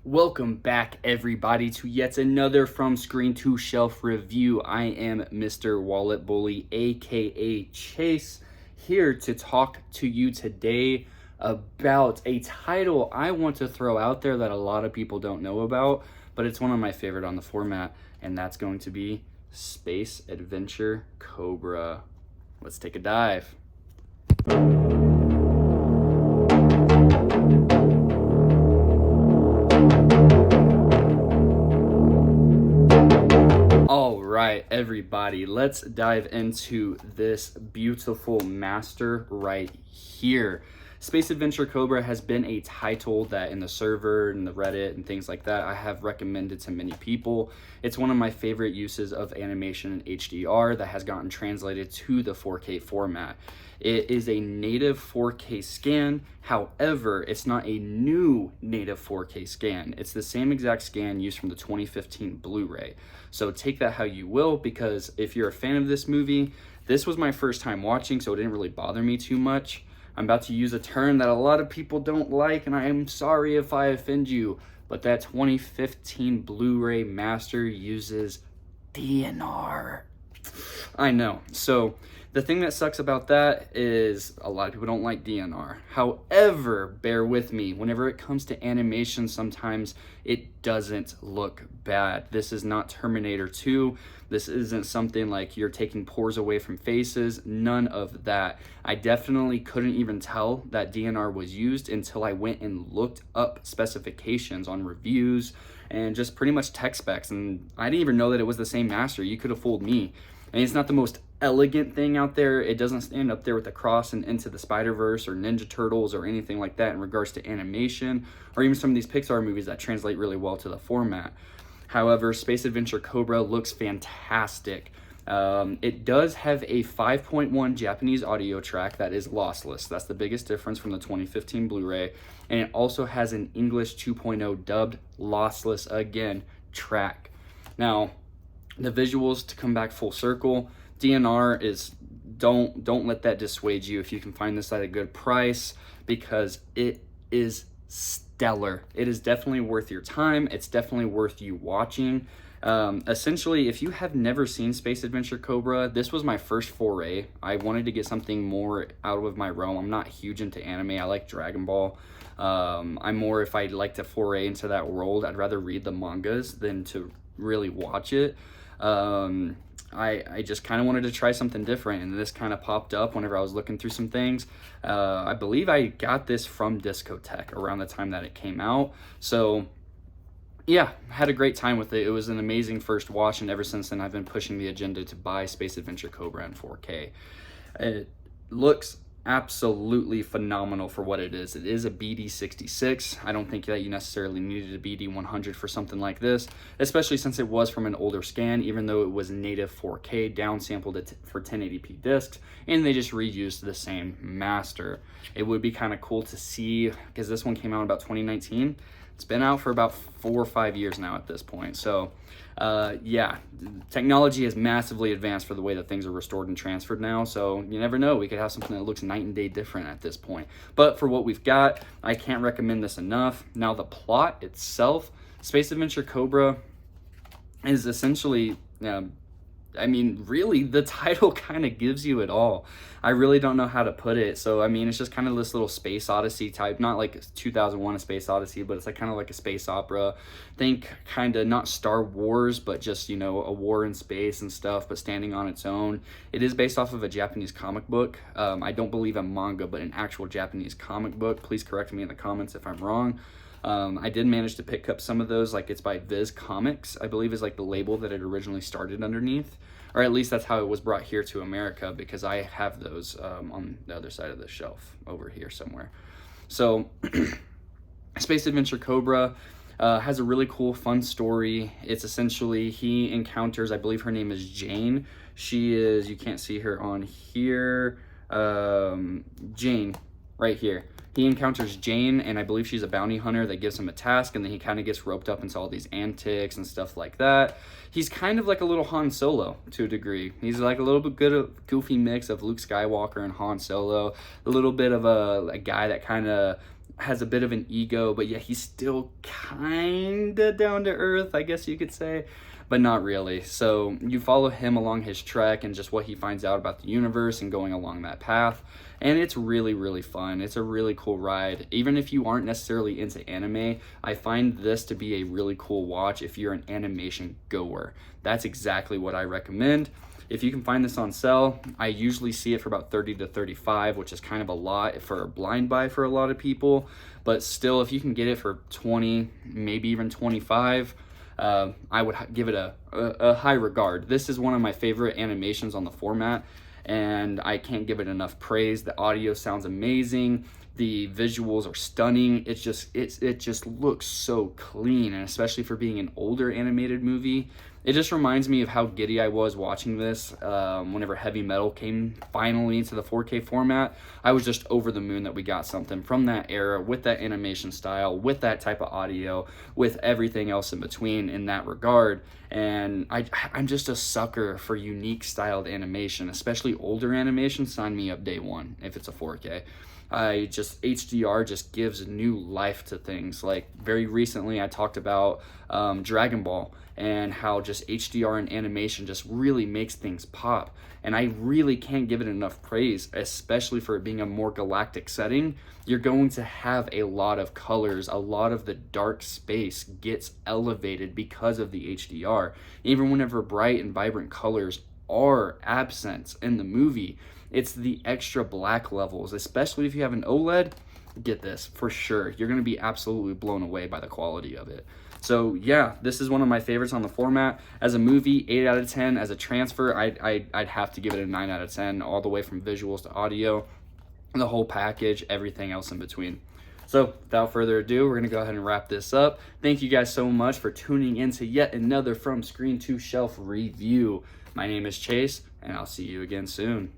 Welcome back, everybody, to yet another From Screen to Shelf review. I am Mr. Wallet Bully, aka Chase, here to talk to you today about a title I want to throw out there that a lot of people don't know about, but it's one of my favorite on the format, and that's going to be Space Adventure Cobra. Let's take a dive. All right, everybody, let's dive into this beautiful master right here. Space Adventure Cobra has been a title that in the server and the Reddit and things like that, I have recommended to many people. It's one of my favorite uses of animation in HDR that has gotten translated to the 4K format. It is a native 4K scan. However, it's not a new native 4K scan. It's the same exact scan used from the 2015 Blu-ray. So take that how you will, because if you're a fan of this movie, this was my first time watching, so it didn't really bother me too much. I'm about to use a term that a lot of people don't like, and I am sorry if I offend you, but that 2015 Blu-ray master uses DNR. I know. So the thing that sucks about that is a lot of people don't like DNR. However, bear with me, whenever it comes to animation, sometimes it doesn't look bad. This is not Terminator 2. This isn't something like you're taking pores away from faces. None of that. I definitely couldn't even tell that DNR was used until I went and looked up specifications on reviews and just pretty much tech specs. And I didn't even know that it was the same master. You could have fooled me. And it's not the most elegant thing out there. It doesn't stand up there with the Cross and Into the Spider-Verse or Ninja Turtles or anything like that in regards to animation, or even some of these Pixar movies that translate really well to the format. However, Space Adventure Cobra looks fantastic. It does have a 5.1 Japanese audio track that is lossless. That's the biggest difference from the 2015 Blu-ray. And it also has an English 2.0 dubbed lossless, again, track. Now, the visuals, to come back full circle, DNR is, don't let that dissuade you if you can find this at a good price, because it is stellar. It is definitely worth your time. It's definitely worth you watching. Essentially, if you have never seen Space Adventure Cobra, this was my first foray. I wanted to get something more out of my realm. I'm not huge into anime. I like Dragon Ball. I'm more, if I'd like to foray into that world, I'd rather read the mangas than to really watch it. I just kind of wanted to try something different, and this kind of popped up whenever I was looking through some things. I believe I got this from Discotheque around the time that it came out. So yeah, had a great time with it. It was an amazing first watch, and ever since then I've been pushing the agenda to buy Space Adventure Cobra in 4K. It looks absolutely phenomenal for what it is. It is a BD66. I don't think that you necessarily needed a BD100 for something like this, especially since it was from an older scan, even though it was native 4K, downsampled it for 1080p discs, and they just reused the same master. It would be kind of cool to see, because this one came out about 2019. It's been out for about 4 or 5 years now at this point. So yeah, technology has massively advanced for the way that things are restored and transferred now. So you never know, we could have something that looks night and day different at this point. But for what we've got, I can't recommend this enough. Now the plot itself, Space Adventure Cobra is essentially, I mean, really, the title kind of gives you it all. I really don't know how to put it. So, I mean, it's just kind of this little space odyssey type, not like 2001 A Space Odyssey, but it's like kind of like a space opera. Think kind of not Star Wars, but just, you know, a war in space and stuff, but standing on its own. It is based off of a Japanese comic book. I don't believe a manga, but an actual Japanese comic book. Please correct me in the comments if I'm wrong. I did manage to pick up some of those, like it's by Viz Comics, I believe is like the label that it originally started underneath, or at least that's how it was brought here to America, because I have those on the other side of the shelf over here somewhere. So Space Adventure Cobra has a really cool, fun story. It's essentially, he encounters, I believe her name is Jane. She is, you can't see her on here, Jane, right here. He encounters Jane, and I believe she's a bounty hunter that gives him a task, and then he kind of gets roped up into all these antics and stuff like that. He's kind of like a little Han Solo to a degree. He's like a little bit good of goofy mix of Luke Skywalker and Han Solo, a little bit of a guy that kind of has a bit of an ego, but yet he's still kind of down to earth, I guess you could say, but not really. So you follow him along his trek and just what he finds out about the universe and going along that path. And it's really, really fun. It's a really cool ride. Even if you aren't necessarily into anime, I find this to be a really cool watch if you're an animation goer. That's exactly what I recommend. If you can find this on sale, I usually see it for about 30 to 35, which is kind of a lot for a blind buy for a lot of people. But still, if you can get it for 20, maybe even 25, I would give it a high regard. This is one of my favorite animations on the format, and I can't give it enough praise. The audio sounds amazing. The visuals are stunning. It just looks so clean, and especially for being an older animated movie, it just reminds me of how giddy I was watching this whenever Heavy Metal came finally into the 4K format. I was just over the moon that we got something from that era with that animation style, with that type of audio, with everything else in between in that regard. And I'm just a sucker for unique styled animation, especially older animation. Sign me up day one if it's a 4K. HDR just gives new life to things. Like very recently I talked about Dragon Ball and how just HDR and animation just really makes things pop. And I really can't give it enough praise, especially for it being a more galactic setting. You're going to have a lot of colors, a lot of the dark space gets elevated because of the HDR. Even whenever bright and vibrant colors are absent in the movie, it's the extra black levels, especially if you have an OLED. Get this for sure. You're going to be absolutely blown away by the quality of it. So yeah, this is one of my favorites on the format. As a movie, 8 out of 10. As a transfer, I'd have to give it a 9 out of 10, all the way from visuals to audio, the whole package, everything else in between. So without further ado, we're going to go ahead and wrap this up. Thank you guys so much for tuning in to yet another From Screen to Shelf review. My name is Chase, and I'll see you again soon.